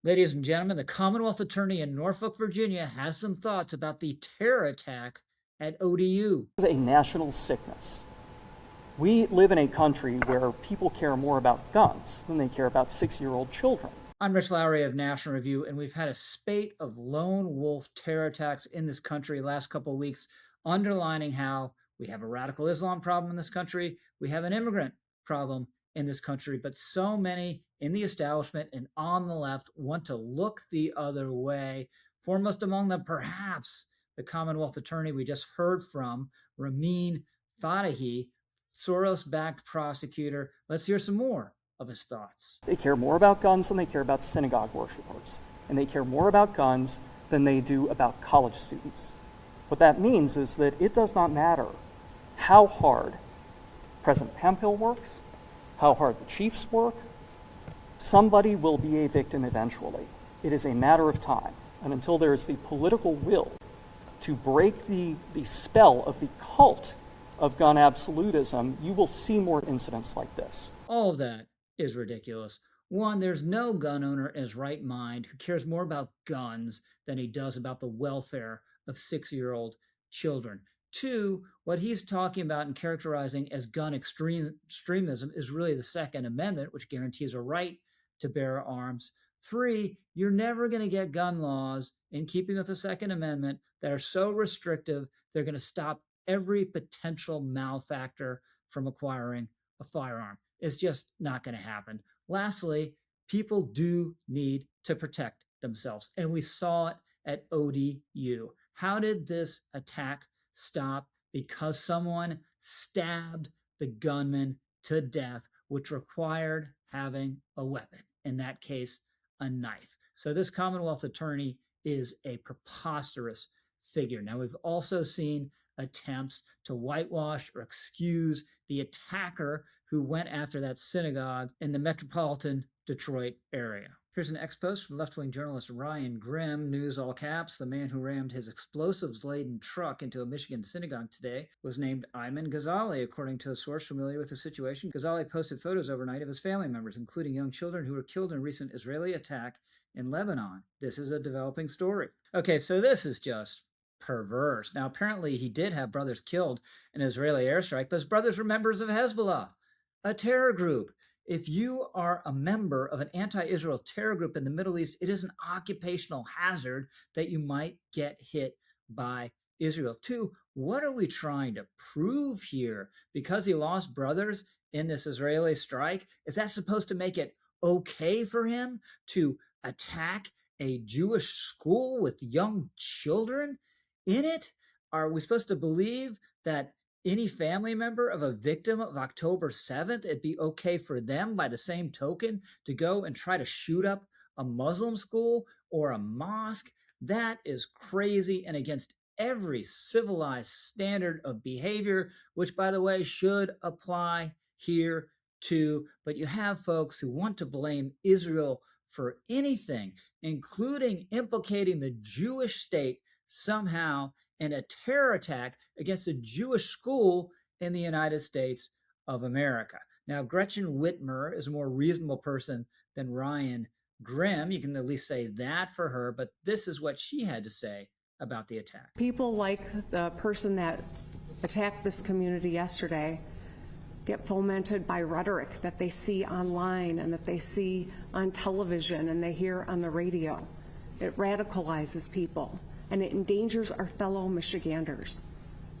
Ladies and gentlemen, the Commonwealth Attorney in Norfolk, Virginia has some thoughts about the terror attack at ODU. Is a national sickness. We live in a country where people care more about guns than they care about 6-year-old children. I'm Rich Lowry of National Review, and we've had a spate of lone wolf terror attacks in this country last couple of weeks, underlining how we have a radical Islam problem in this country, we have an immigrant problem in this country, but so many in the establishment and on the left want to look the other way. Foremost among them, perhaps the Commonwealth Attorney we just heard from, Ramin Fadahi, Soros-backed prosecutor. Let's hear some more of his thoughts. They care more about guns than they care about synagogue worshipers, and they care more about guns than they do about college students. What that means is that it does not matter how hard President Hemphill works, how hard the chiefs work, somebody will be a victim eventually. It is a matter of time, and until there is the political will to break the spell of the cult of gun absolutism, you will see more incidents like this. All of that is ridiculous. One, there's no gun owner in his right mind who cares more about guns than he does about the welfare of 6-year-old children. Two, what he's talking about and characterizing as gun extremism is really the Second Amendment, which guarantees a right to bear arms. Three, you're never going to get gun laws in keeping with the Second Amendment that are so restrictive they're going to stop every potential malefactor from acquiring a firearm. It's just not going to happen. Lastly, people do need to protect themselves, and we saw it at ODU. How did this attack stop? Because someone stabbed the gunman to death, which required having a weapon, in that case, a knife. So this Commonwealth Attorney is a preposterous figure. Now, we've also seen attempts to whitewash or excuse the attacker who went after that synagogue in the metropolitan Detroit area. Here's an ex-post from left-wing journalist Ryan Grimm, news all caps. The man who rammed his explosives-laden truck into a Michigan synagogue today was named Ayman Ghazali, according to a source familiar with the situation. Ghazali posted photos overnight of his family members, including young children who were killed in a recent Israeli attack in Lebanon. This is a developing story. Okay, so this is just perverse. Now, apparently he did have brothers killed in an Israeli airstrike, but his brothers were members of Hezbollah, a terror group. If you are a member of an anti-Israel terror group in the Middle East, it is an occupational hazard that you might get hit by Israel. Two, what are we trying to prove here? Because he lost brothers in this Israeli strike, is that supposed to make it okay for him to attack a Jewish school with young children in it? Are we supposed to believe that any family member of a victim of October 7th, it'd be okay for them by the same token to go and try to shoot up a Muslim school or a mosque? That is crazy and against every civilized standard of behavior, which, by the way, should apply here too. But you have folks who want to blame Israel for anything, including implicating the Jewish state somehow in a terror attack against a Jewish school in the United States of America. Now, Gretchen Whitmer is a more reasonable person than Ryan Grimm. You can at least say that for her, but this is what she had to say about the attack. People like the person that attacked this community yesterday get fomented by rhetoric that they see online and that they see on television and they hear on the radio. It radicalizes people, and it endangers our fellow Michiganders.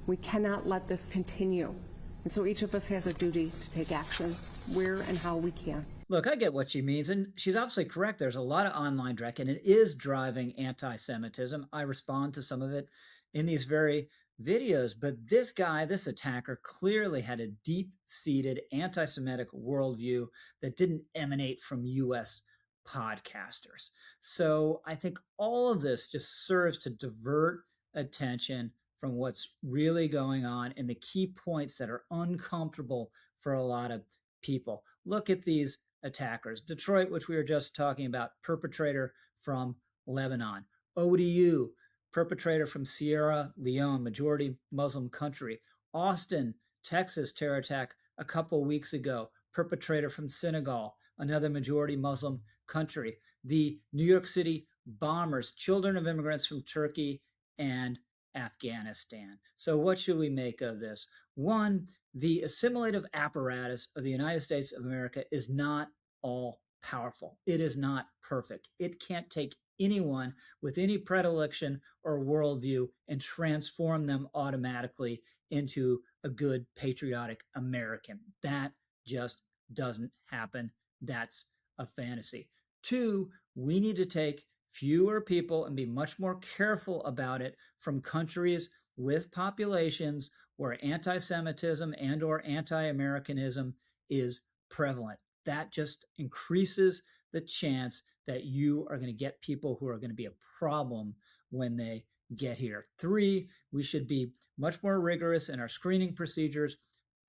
We cannot let this continue. And so each of us has a duty to take action where and how we can. Look, I get what she means, and she's obviously correct. There's a lot of online rhetoric, and it is driving anti-Semitism. I respond to some of it in these very videos, but this guy, this attacker, clearly had a deep-seated anti-Semitic worldview that didn't emanate from U.S. podcasters. So I think all of this just serves to divert attention from what's really going on and the key points that are uncomfortable for a lot of people. Look at these attackers. Detroit, which we were just talking about, perpetrator from Lebanon. ODU, perpetrator from Sierra Leone, majority Muslim country. Austin, Texas, terror attack a couple weeks ago, perpetrator from Senegal, another majority Muslim country. the New York City bombers, children of immigrants from Turkey and Afghanistan. So, what should we make of this? One, the assimilative apparatus of the United States of America is not all powerful. It is not perfect. It can't take anyone with any predilection or worldview and transform them automatically into a good patriotic American. That just doesn't happen. That's a fantasy. Two, we need to take fewer people and be much more careful about it from countries with populations where anti-Semitism and or anti-Americanism is prevalent. That just increases the chance that you are going to get people who are going to be a problem when they get here. Three, we should be much more rigorous in our screening procedures.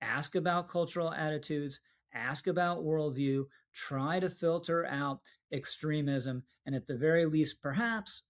Ask about cultural attitudes, ask about worldview, try to filter out extremism, and at the very least, perhaps,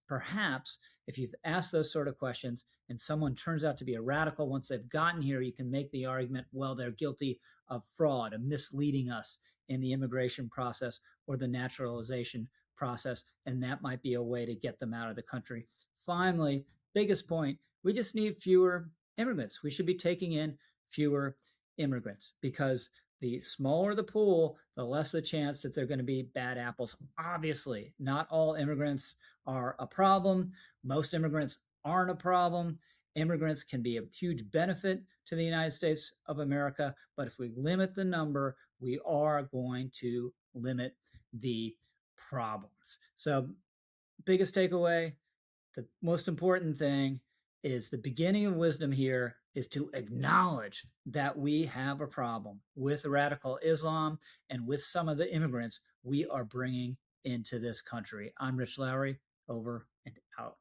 if you've asked those sort of questions and someone turns out to be a radical once they've gotten here, you can make the argument, well, they're guilty of fraud, of misleading us in the immigration process or the naturalization process, and that might be a way to get them out of the country. Finally, biggest point, we just need fewer immigrants. We should be taking in fewer immigrants because the smaller the pool, the less the chance that they're going to be bad apples. Obviously, not all immigrants are a problem. Most immigrants aren't a problem. Immigrants can be a huge benefit to the United States of America, but if we limit the number, we are going to limit the problems. So, biggest takeaway, the most important thing is the beginning of wisdom here is to acknowledge that we have a problem with radical Islam and with some of the immigrants we are bringing into this country. I'm Rich Lowry, over and out.